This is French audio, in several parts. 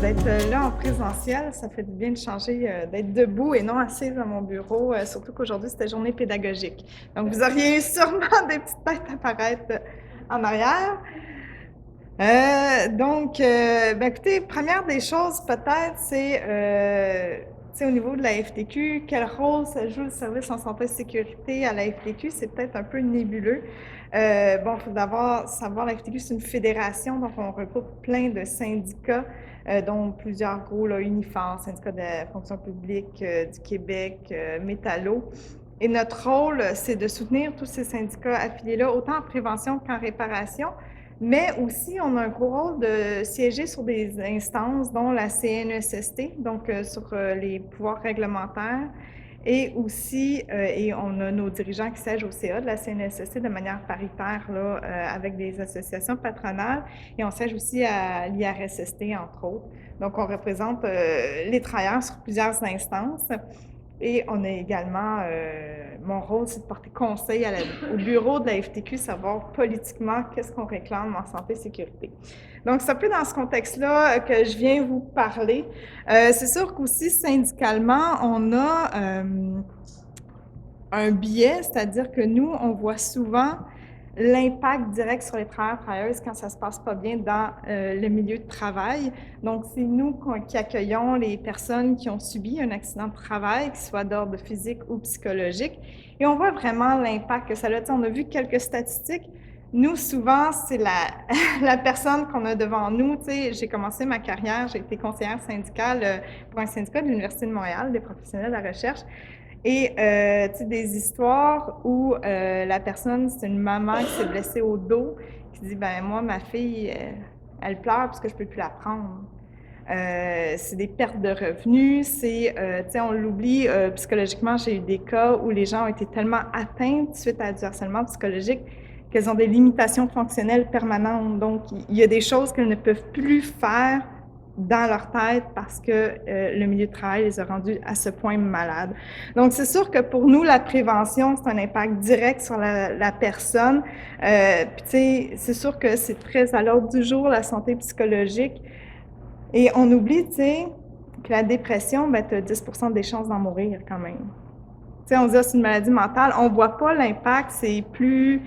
d'être là en présentiel. Ça fait du bien de changer, d'être debout et non assise à mon bureau, surtout qu'aujourd'hui, c'était journée pédagogique. Donc, vous auriez eu sûrement des petites têtes apparaître en arrière. Ben, écoutez, première des choses peut-être, c'est, tu sais, au niveau de la FTQ, quel rôle ça joue le service en santé et sécurité à la FTQ? C'est peut-être un peu nébuleux. Bon, il faut d'abord savoir, la FTQ, c'est une fédération, donc on regroupe plein de syndicats, dont plusieurs gros, là, Unifor, Syndicat de la fonction publique du Québec, Métallo. Et notre rôle, c'est de soutenir tous ces syndicats affiliés-là, autant en prévention qu'en réparation. Mais aussi, on a un gros rôle de siéger sur des instances, dont la CNESST, donc sur les pouvoirs réglementaires, et aussi, et on a nos dirigeants qui siègent au CA de la CNESST de manière paritaire, là, avec des associations patronales, et on siège aussi à l'IRSST, entre autres. Donc, on représente les travailleurs sur plusieurs instances. Et on a également, mon rôle, c'est de porter conseil au bureau de la FTQ, savoir politiquement qu'est-ce qu'on réclame en santé et sécurité. Donc, c'est un peu dans ce contexte-là que je viens vous parler. C'est sûr qu'aussi, syndicalement, on a un biais, c'est-à-dire que nous, on voit souvent l'impact direct sur les travailleurs-travailleuses quand ça se passe pas bien dans le milieu de travail. Donc, c'est nous qui accueillons les personnes qui ont subi un accident de travail, qu'il soit d'ordre physique ou psychologique, et on voit vraiment l'impact que ça a. On a vu quelques statistiques. Nous, souvent, c'est la personne qu'on a devant nous. Tu sais, j'ai commencé ma carrière, j'ai été conseillère syndicale pour un syndicat de l'Université de Montréal, des professionnels de la recherche. Et tu sais, des histoires où la personne, c'est une maman qui s'est blessée au dos, qui dit, ben moi, ma fille, elle pleure parce que je peux plus la prendre. C'est des pertes de revenus, c'est, tu sais, on l'oublie, psychologiquement, j'ai eu des cas où les gens ont été tellement atteints suite à du harcèlement psychologique qu'elles ont des limitations fonctionnelles permanentes. Donc, il y a des choses qu'elles ne peuvent plus faire dans leur tête parce que le milieu de travail les a rendus à ce point malades. Donc, c'est sûr que pour nous, la prévention, c'est un impact direct sur la personne. Puis, tu sais, c'est sûr que c'est très à l'ordre du jour, la santé psychologique. Et on oublie, tu sais, que la dépression, ben, tu as 10% des chances d'en mourir quand même. Tu sais, on se dit, ah, c'est une maladie mentale. On ne voit pas l'impact, c'est plus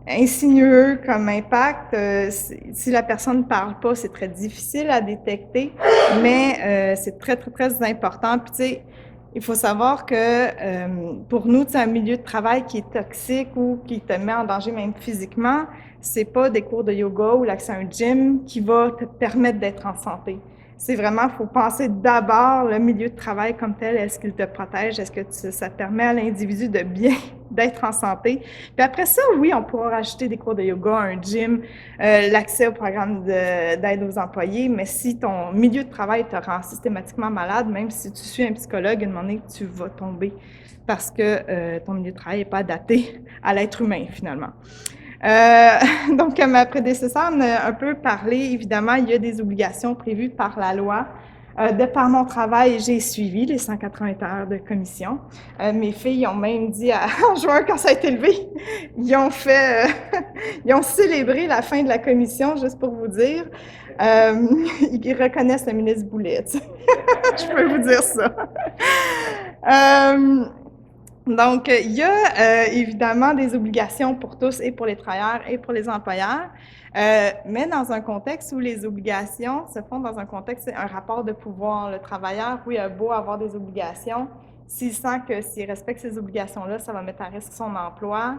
insinueux comme impact. Si la personne ne parle pas, c'est très difficile à détecter, mais c'est très, très, très important. Puis, tu sais, il faut savoir que pour nous, un milieu de travail qui est toxique ou qui te met en danger même physiquement, c'est pas des cours de yoga ou l'accès à un gym qui va te permettre d'être en santé. C'est vraiment, il faut penser d'abord le milieu de travail comme tel. Est-ce qu'il te protège? Est-ce que ça permet à l'individu de bien d'être en santé? Puis après ça, oui, on pourra rajouter des cours de yoga, un gym, l'accès au programme d'aide aux employés, mais si ton milieu de travail te rend systématiquement malade, même si tu suis un psychologue, à un moment donné, tu vas tomber parce que ton milieu de travail n'est pas adapté à l'être humain, finalement. Donc, ma prédécesseur en a un peu parlé. Évidemment, il y a des obligations prévues par la loi. De par mon travail, j'ai suivi les 180 heures de commission. Mes filles ont même dit en juin, quand ça a été levé, ils ont fait, ils ont célébré la fin de la commission, juste pour vous dire. Ils reconnaissent le ministre Boulet, tu sais. Je peux vous dire ça. Donc, il y a évidemment des obligations pour tous, et pour les travailleurs et pour les employeurs, mais dans un contexte où les obligations se font dans un contexte, c'est un rapport de pouvoir. Le travailleur, oui, a beau avoir des obligations, s'il sent que s'il respecte ces obligations-là, ça va mettre à risque son emploi,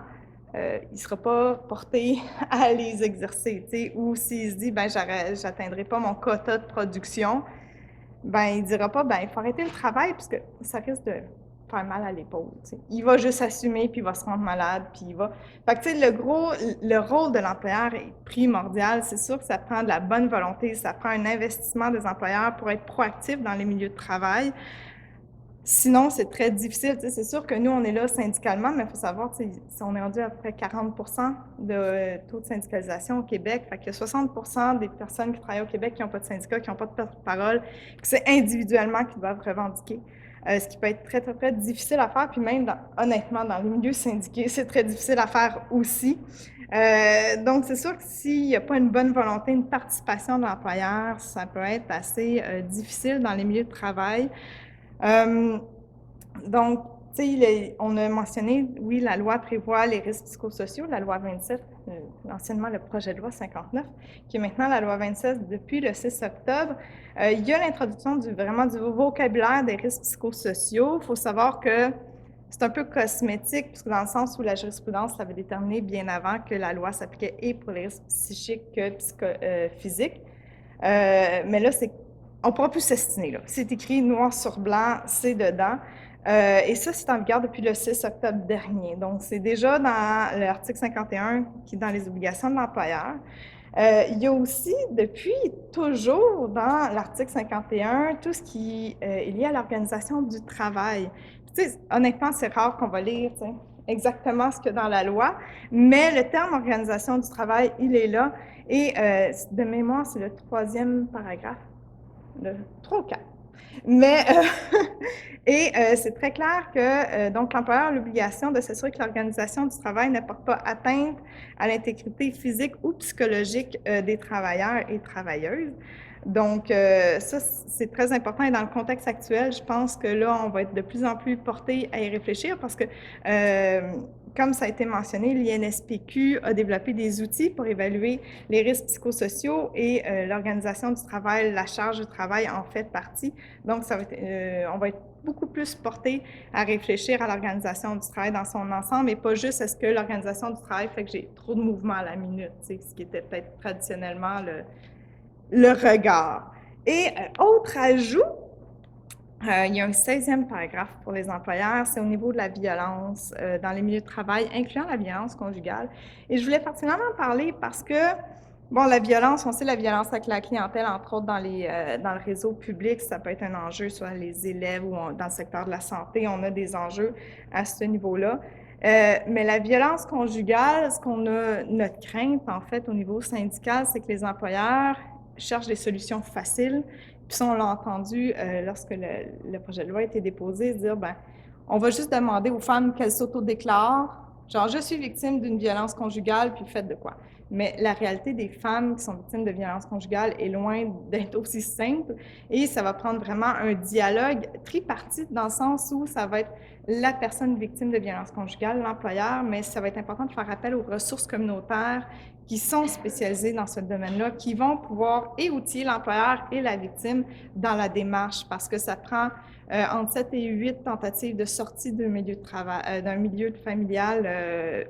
il ne sera pas porté à les exercer, tu sais, ou s'il se dit, ben j'atteindrai pas mon quota de production, ben il dira pas, ben il faut arrêter le travail parce que ça risque de faire mal à l'épaule. T'sais. Il va juste assumer, puis il va se rendre malade, puis il va... Fait que, tu sais, le rôle de l'employeur est primordial. C'est sûr que ça prend de la bonne volonté, ça prend un investissement des employeurs pour être proactifs dans les milieux de travail. Sinon, c'est très difficile. C'est sûr que nous, on est là syndicalement, mais il faut savoir, on est rendu à peu près 40% de taux de syndicalisation au Québec. Fait qu'il y a 60% des personnes qui travaillent au Québec qui n'ont pas de syndicat, qui n'ont pas de porte-parole, que c'est individuellement qu'ils doivent revendiquer ce qui peut être très, très, très difficile à faire, puis même, honnêtement, dans les milieux syndiqués, c'est très difficile à faire aussi. Donc, c'est sûr que s'il n'y a pas une bonne volonté, une participation de l'employeur, ça peut être assez difficile dans les milieux de travail. Euh, donc, tu sais, on a mentionné, oui, la loi prévoit les risques psychosociaux, la loi 27, anciennement le projet de loi 59, qui est maintenant la loi 27 depuis le 6 octobre. Il y a l'introduction vraiment du vocabulaire des risques psychosociaux. Il faut savoir que c'est un peu cosmétique, parce que dans le sens où la jurisprudence l'avait déterminé bien avant que la loi s'appliquait et pour les risques psychiques que physiques. Mais là, on ne pourra plus s'estimer. C'est écrit noir sur blanc, c'est dedans. Et ça, c'est en vigueur depuis le 6 octobre dernier. Donc, c'est déjà dans l'article 51 qui est dans les obligations de l'employeur. Il y a aussi, depuis toujours, dans l'article 51, tout ce qui est lié à l'organisation du travail. Tu sais, honnêtement, c'est rare qu'on va lire exactement ce qu'il y a dans la loi, mais le terme organisation du travail, il est là. Et de mémoire, c'est le 3e paragraphe, le 3 ou 4. Mais, c'est très clair que donc l'employeur a l'obligation de s'assurer que l'organisation du travail ne porte pas atteinte à l'intégrité physique ou psychologique des travailleurs et travailleuses. Donc, ça, c'est très important. Et dans le contexte actuel, je pense que là, on va être de plus en plus porté à y réfléchir parce que, comme ça a été mentionné, l'INSPQ a développé des outils pour évaluer les risques psychosociaux et l'organisation du travail, la charge du travail en fait partie. Donc, on va être beaucoup plus porté à réfléchir à l'organisation du travail dans son ensemble et pas juste est-ce que l'organisation du travail fait que j'ai trop de mouvements à la minute, ce qui était peut-être traditionnellement le regard. Et autre ajout, il y a un 16e paragraphe pour les employeurs, c'est au niveau de la violence dans les milieux de travail, incluant la violence conjugale. Et je voulais particulièrement parler parce que, bon, la violence, on sait la violence avec la clientèle, entre autres dans le réseau public, ça peut être un enjeu, soit les élèves ou dans le secteur de la santé, on a des enjeux à ce niveau-là. Mais la violence conjugale, ce qu'on a, notre crainte, en fait, au niveau syndical, c'est que les employeurs cherchent des solutions faciles. Puis ça, on l'a entendu lorsque le projet de loi a été déposé, se dire, ben, on va juste demander aux femmes qu'elles s'autodéclarent, genre, je suis victime d'une violence conjugale, puis faites de quoi. Mais la réalité des femmes qui sont victimes de violences conjugales est loin d'être aussi simple et ça va prendre vraiment un dialogue tripartite dans le sens où ça va être la personne victime de violences conjugales, l'employeur, mais ça va être important de faire appel aux ressources communautaires qui sont spécialisées dans ce domaine-là, qui vont pouvoir outiller l'employeur et la victime dans la démarche parce que ça prend entre 7 et 8 tentatives de sortie d'un milieu de travail, d'un milieu familial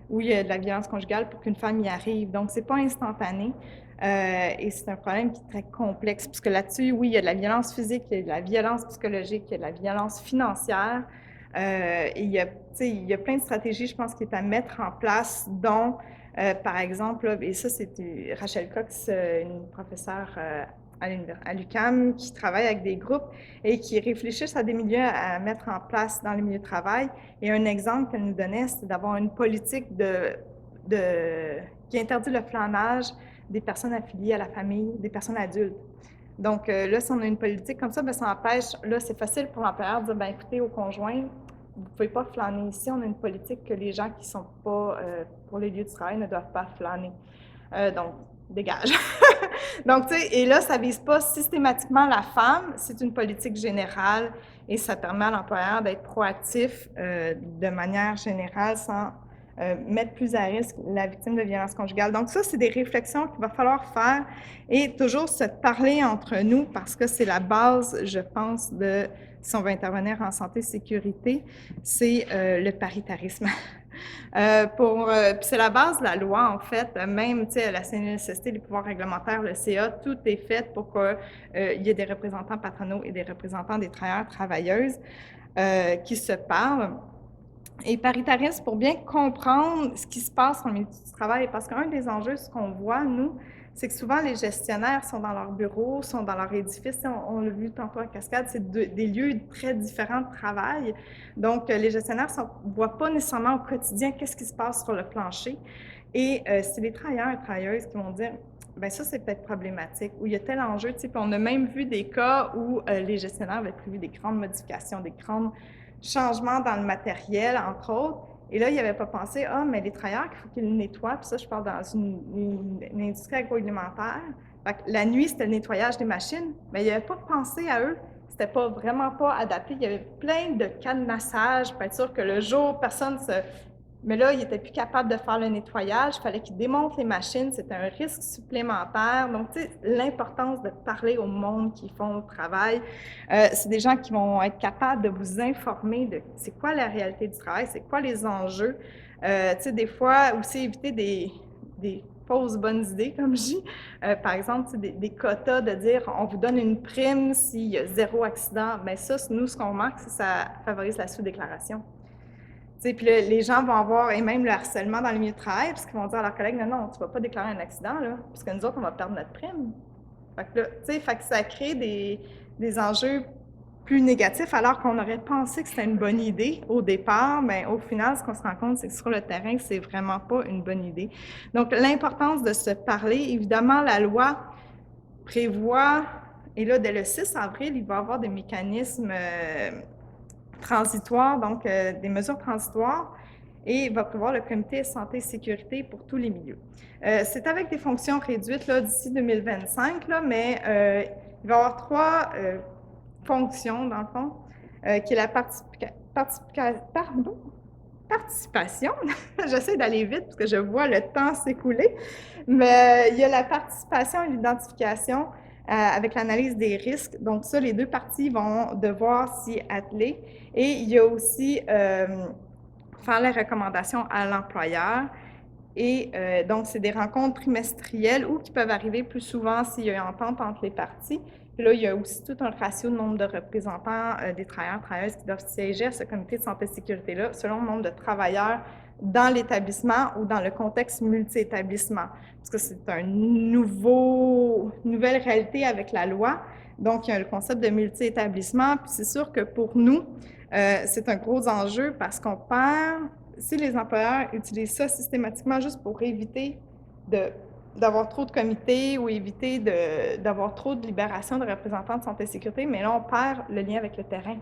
où il y a de la violence conjugale pour qu'une femme y arrive. Donc, c'est pas instantané. Et c'est un problème qui est très complexe, puisque là-dessus, oui, il y a de la violence physique, il y a de la violence psychologique, il y a de la violence financière. Et il y a plein de stratégies, je pense, qui est à mettre en place, dont, par exemple, et ça, c'est Rachel Cox, une professeure à l'UQAM, qui travaille avec des groupes et qui réfléchissent à des milieux à mettre en place dans les milieux de travail. Et un exemple qu'elle nous donnait, c'est d'avoir une politique qui interdit le flânage des personnes affiliées à la famille, des personnes adultes. Donc là, si on a une politique comme ça, bien, ça empêche, là, c'est facile pour l'employeur de dire, bien, écoutez, au conjoint, vous ne pouvez pas flâner ici. On a une politique que les gens qui ne sont pas pour les lieux de travail ne doivent pas flâner. Donc, dégage. Donc, tu sais, et là, ça ne vise pas systématiquement la femme, c'est une politique générale et ça permet à l'employeur d'être proactif de manière générale sans mettre plus à risque la victime de violence conjugale. Donc, ça, c'est des réflexions qu'il va falloir faire et toujours se parler entre nous parce que c'est la base, je pense, de si on veut intervenir en santé-sécurité, c'est le paritarisme. C'est la base de la loi, en fait, même la CNESST, les pouvoirs réglementaires, le CA, tout est fait pour qu'il y ait des représentants patronaux et des représentants des travailleurs, travailleuses qui se parlent. Et paritarisme pour bien comprendre ce qui se passe dans le milieu du travail, parce qu'un des enjeux, ce qu'on voit, nous, c'est que souvent les gestionnaires sont dans leur bureau, sont dans leur édifice. On l'a vu tantôt à Cascade, c'est des lieux très différents de travail. Donc, les gestionnaires ne voient pas nécessairement au quotidien qu'est-ce qui se passe sur le plancher. Et c'est les travailleurs et travailleuses qui vont dire, ben ça, c'est peut-être problématique, ou il y a tel enjeu, tu sais, puis on a même vu des cas où les gestionnaires avaient prévu des grandes modifications, des grands changements dans le matériel, entre autres, et là, ils n'avaient pas pensé, ah, mais les travailleurs, il faut qu'ils le nettoient, puis ça, je parle dans une industrie agroalimentaire. Fait que la nuit, c'était le nettoyage des machines, mais ils n'avaient pas pensé à eux. C'était pas vraiment pas adapté. Il y avait plein de cadenassage pour être sûr que le jour, personne se... Mais là, il n'était plus capable de faire le nettoyage. Il fallait qu'il démonte les machines. C'était un risque supplémentaire. Donc, tu sais, l'importance de parler au monde qui font le travail. C'est des gens qui vont être capables de vous informer de c'est quoi la réalité du travail, c'est quoi les enjeux. Tu sais, des fois, aussi éviter des fausses bonnes idées, comme je dis. Par exemple, des quotas de dire on vous donne une prime s'il y a 0 accident. Bien, ça, nous, ce qu'on remarque, c'est que ça favorise la sous-déclaration. Puis là, les gens vont avoir, et même le harcèlement dans le milieu de travail, parce qu'ils vont dire à leurs collègues, non, non, tu ne vas pas déclarer un accident, là, parce que nous autres, on va perdre notre prime. Fait que là, fait que ça crée des enjeux plus négatifs, alors qu'on aurait pensé que c'était une bonne idée au départ, mais au final, ce qu'on se rend compte, c'est que sur le terrain, c'est vraiment pas une bonne idée. Donc, l'importance de se parler, évidemment, la loi prévoit, et là, dès le 6 avril, il va y avoir des mécanismes transitoires, donc des mesures transitoires, et il va prévoir le comité santé et sécurité pour tous les milieux. C'est avec des fonctions réduites d'ici 2025, là, mais il va y avoir 3 fonctions, dans le fond, qui est la participation. J'essaie d'aller vite parce que je vois le temps s'écouler, mais il y a la participation et l'identification avec l'analyse des risques. Donc ça, les 2 parties vont devoir s'y atteler. Et il y a aussi faire les recommandations à l'employeur. Et donc, c'est des rencontres trimestrielles ou qui peuvent arriver plus souvent s'il y a une entente entre les parties. Puis là, il y a aussi tout un ratio de nombre de représentants des travailleurs, travailleuses qui doivent siéger à ce comité de santé et sécurité-là selon le nombre de travailleurs dans l'établissement ou dans le contexte multi-établissement. Parce que c'est une nouvelle réalité avec la loi. Donc, il y a le concept de multi-établissement. Puis c'est sûr que pour nous, c'est un gros enjeu parce qu'on perd, si les employeurs utilisent ça systématiquement juste pour éviter d'avoir trop de comités ou éviter d'avoir trop de libération de représentants de santé et sécurité, mais là, on perd le lien avec le terrain.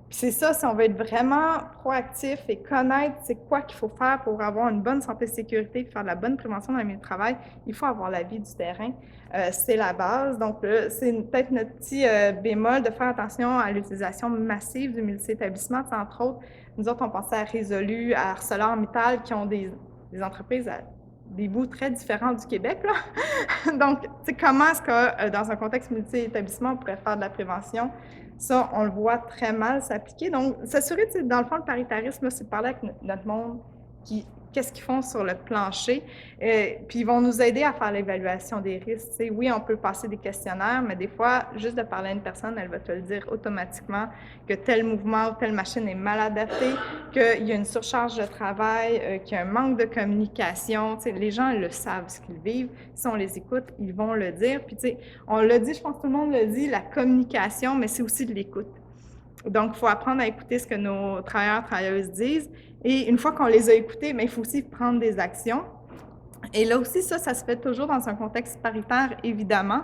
Puis c'est ça, si on veut être vraiment proactif et connaître c'est quoi qu'il faut faire pour avoir une bonne santé et sécurité et faire de la bonne prévention dans le milieu de travail, il faut avoir l'avis du terrain. C'est la base. Donc, c'est peut-être notre petit bémol de faire attention à l'utilisation massive du multi-établissement. Entre autres, nous autres, on pensait à Résolu, à ArcelorMittal, qui ont des entreprises à des bouts très différents du Québec, là. Donc, comment est-ce que dans un contexte multi-établissement, on pourrait faire de la prévention? Ça, on le voit très mal s'appliquer. Donc, s'assurer, dans le fond, le paritarisme, c'est de parler avec notre monde qu'est-ce qu'ils font sur le plancher. Puis, ils vont nous aider à faire l'évaluation des risques. Oui, on peut passer des questionnaires, mais des fois, juste de parler à une personne, elle va te le dire automatiquement que tel mouvement ou telle machine est mal adaptée, qu'il y a une surcharge de travail, qu'il y a un manque de communication. Les gens le savent, ce qu'ils vivent. Si on les écoute, ils vont le dire. Puis, on l'a dit, je pense que tout le monde le dit, la communication, mais c'est aussi de l'écoute. Donc, il faut apprendre à écouter ce que nos travailleurs, travailleuses disent. Et une fois qu'on les a écoutés, mais il faut aussi prendre des actions. Et là aussi, ça se fait toujours dans un contexte paritaire, évidemment,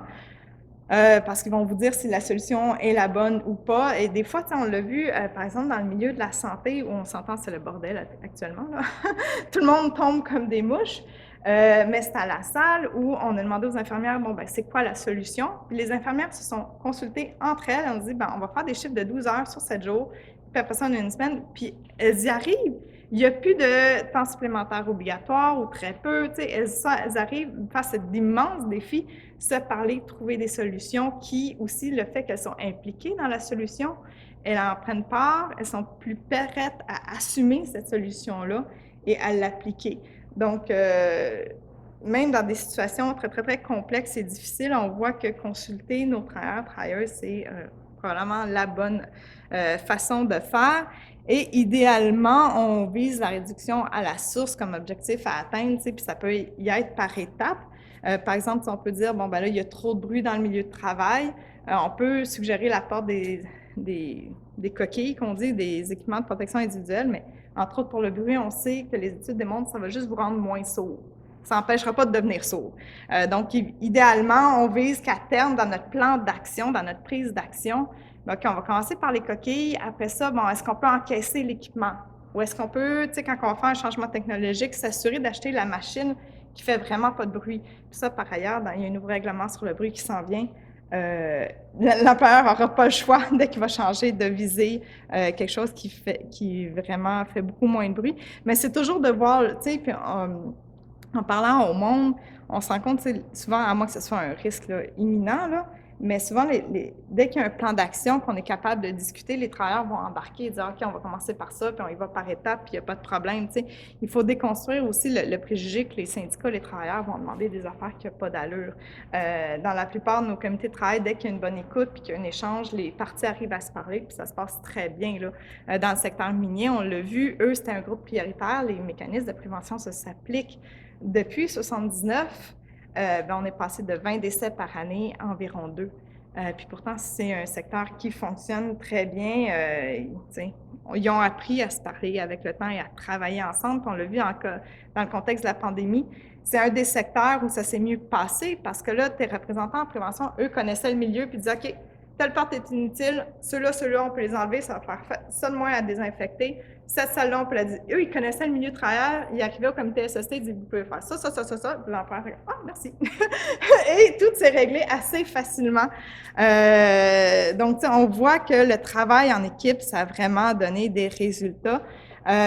parce qu'ils vont vous dire si la solution est la bonne ou pas. Et des fois, on l'a vu, par exemple, dans le milieu de la santé, où on s'entend, c'est le bordel actuellement, là. Tout le monde tombe comme des mouches. Mais c'est à la salle où on a demandé aux infirmières, bon, ben c'est quoi la solution? Puis les infirmières se sont consultées entre elles. On dit, ben on va faire des chiffres de 12 heures sur 7 jours. Puis après ça, on a une semaine. Puis elles y arrivent. Il n'y a plus de temps supplémentaire obligatoire ou très peu. Elles arrivent face à d'immenses défis, se parler, trouver des solutions qui, aussi, le fait qu'elles sont impliquées dans la solution, elles en prennent part, elles sont plus prêtes à assumer cette solution-là et à l'appliquer. Donc, même dans des situations très, très, très complexes et difficiles, on voit que consulter nos travailleurs, travailleuses, c'est probablement la bonne façon de faire. Et idéalement, on vise la réduction à la source comme objectif à atteindre, puis ça peut y être par étapes. Par exemple, on peut dire, bon, ben là, il y a trop de bruit dans le milieu de travail. On peut suggérer l'apport des coquilles, qu'on dit, des équipements de protection individuelle, mais Entre autres, pour le bruit, on sait que les études démontrent que ça va juste vous rendre moins sourd. Ça n'empêchera pas de devenir sourd. Donc, idéalement, on vise qu'à terme, dans notre plan d'action, dans notre prise d'action, OK, on va commencer par les coquilles. Après ça, bon, est-ce qu'on peut encaisser l'équipement? Ou est-ce qu'on peut, tu sais, quand on va faire un changement technologique, s'assurer d'acheter la machine qui fait vraiment pas de bruit? Puis ça, par ailleurs, il y a un nouveau règlement sur le bruit qui s'en vient. L'employeur n'aura pas le choix dès qu'il va changer de viser quelque chose qui vraiment fait beaucoup moins de bruit. Mais c'est toujours de voir, tu sais, en parlant au monde, on se rend compte, souvent, à moins que ce soit un risque là, imminent, là, mais souvent, dès qu'il y a un plan d'action qu'on est capable de discuter, les travailleurs vont embarquer et dire « OK, on va commencer par ça, puis on y va par étapes, puis il n'y a pas de problème. » Il faut déconstruire aussi le préjugé que les syndicats, les travailleurs vont demander des affaires qui n'ont pas d'allure. Dans la plupart de nos comités de travail, dès qu'il y a une bonne écoute puis qu'il y a un échange, les parties arrivent à se parler, puis ça se passe très bien. Là. Dans le secteur minier, on l'a vu, eux, c'était un groupe prioritaire. Les mécanismes de prévention, ça s'applique. Depuis 1979, on est passé de 20 décès par année à environ 2. Puis pourtant, c'est un secteur qui fonctionne très bien. Ils ont appris à se parler avec le temps et à travailler ensemble. Puis on l'a vu dans le contexte de la pandémie. C'est un des secteurs où ça s'est mieux passé parce que là, tes représentants en prévention, eux, connaissaient le milieu puis disaient « OK, telle porte est inutile, ceux-là, on peut les enlever, ça va faire ça de moins à désinfecter. Cette salle-là, on peut la dire. » Eux, ils connaissaient le milieu de travail, ils arrivaient au comité SST, ils disaient « Vous pouvez faire ça, ça, ça, ça, ça. » Puis l'employeur dit « Ah, merci. » Et tout s'est réglé assez facilement. Donc, on voit que le travail en équipe, ça a vraiment donné des résultats.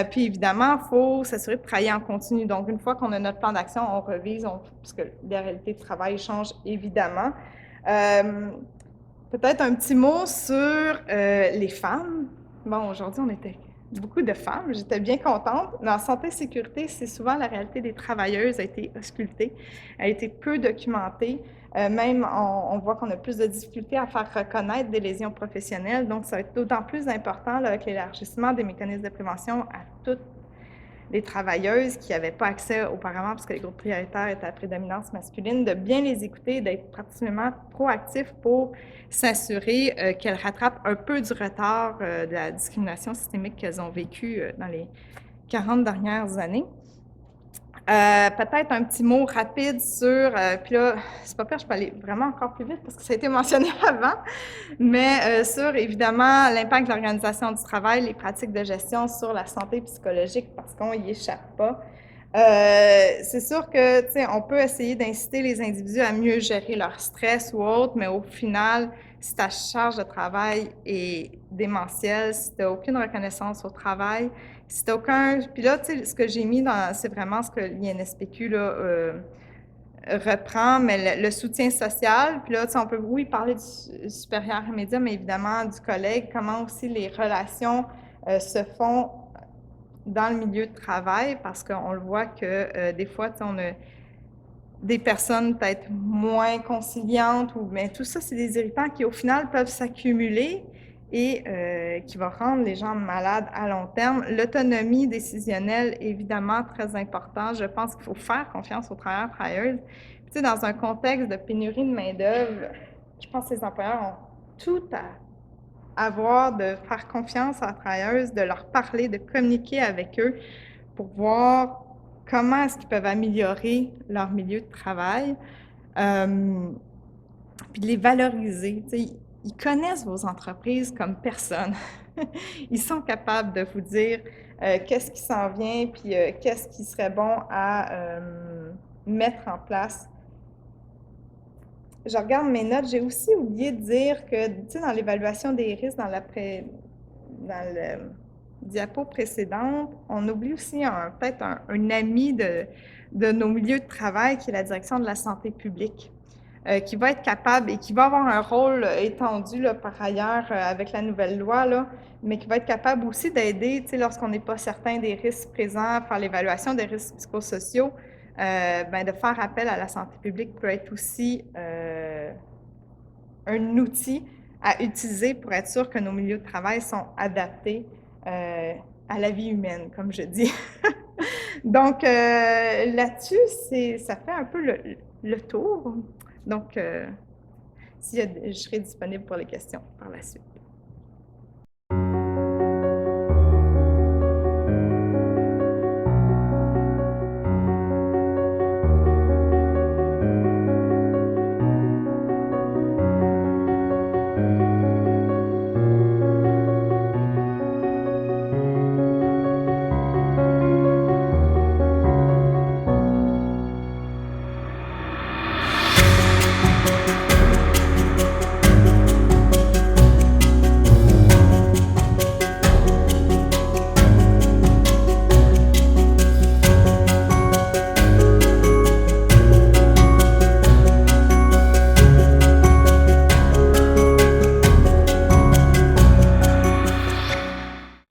Puis évidemment, il faut s'assurer de travailler en continu. Donc, une fois qu'on a notre plan d'action, on revise, parce que la réalité du travail change évidemment. Peut-être un petit mot sur les femmes. Bon, aujourd'hui, on était beaucoup de femmes. J'étais bien contente. Dans santé et sécurité, c'est souvent la réalité des travailleuses a été auscultée, a été peu documentée. Même, on voit qu'on a plus de difficultés à faire reconnaître des lésions professionnelles. Donc, ça va être d'autant plus important là, avec l'élargissement des mécanismes de prévention à toutes les travailleuses qui n'avaient pas accès auparavant, parce que les groupes prioritaires étaient à prédominance masculine, de bien les écouter, d'être pratiquement proactifs pour s'assurer qu'elles rattrapent un peu du retard de la discrimination systémique qu'elles ont vécue dans les 40 dernières années. Peut-être un petit mot rapide sur, puis là, c'est pas pire, je peux aller vraiment encore plus vite parce que ça a été mentionné avant, mais sur, évidemment, l'impact de l'organisation du travail, les pratiques de gestion sur la santé psychologique parce qu'on n'y échappe pas. C'est sûr que, tu sais, on peut essayer d'inciter les individus à mieux gérer leur stress ou autre, mais au final, si ta charge de travail est démentielle, si tu n'as aucune reconnaissance au travail, si tu n'as aucun... Puis là, tu sais, ce que j'ai mis c'est vraiment ce que l'INSPQ là, reprend, mais le soutien social. Puis là, tu sais, on peut, oui, parler du supérieur immédiat, mais évidemment du collègue, comment aussi les relations se font dans le milieu de travail, parce qu'on le voit que des fois, tu sais, on a des personnes peut-être moins conciliantes, mais tout ça, c'est des irritants qui, au final, peuvent s'accumuler et qui vont rendre les gens malades à long terme. L'autonomie décisionnelle, évidemment, très important. Je pense qu'il faut faire confiance aux travailleurs et travailleuses. Puis, tu sais, dans un contexte de pénurie de main-d'œuvre, je pense que les employeurs ont tout à avoir, de faire confiance aux travailleuses, de leur parler, de communiquer avec eux pour voir comment est-ce qu'ils peuvent améliorer leur milieu de travail, puis de les valoriser. Tu sais, ils connaissent vos entreprises comme personne. Ils sont capables de vous dire qu'est-ce qui s'en vient, puis qu'est-ce qui serait bon à mettre en place. Je regarde mes notes. J'ai aussi oublié de dire que, tu sais, dans l'évaluation des risques, dans le diapo précédente, on oublie aussi peut-être un ami de nos milieux de travail, qui est la direction de la santé publique, qui va être capable et qui va avoir un rôle étendu là, par ailleurs avec la nouvelle loi, là, mais qui va être capable aussi d'aider, tu sais, lorsqu'on n'est pas certain des risques présents, faire l'évaluation des risques psychosociaux. De faire appel à la santé publique peut être aussi un outil à utiliser pour être sûr que nos milieux de travail sont adaptés à la vie humaine, comme je dis. Donc, là-dessus, ça fait un peu le tour. Donc, je serai disponible pour les questions par la suite.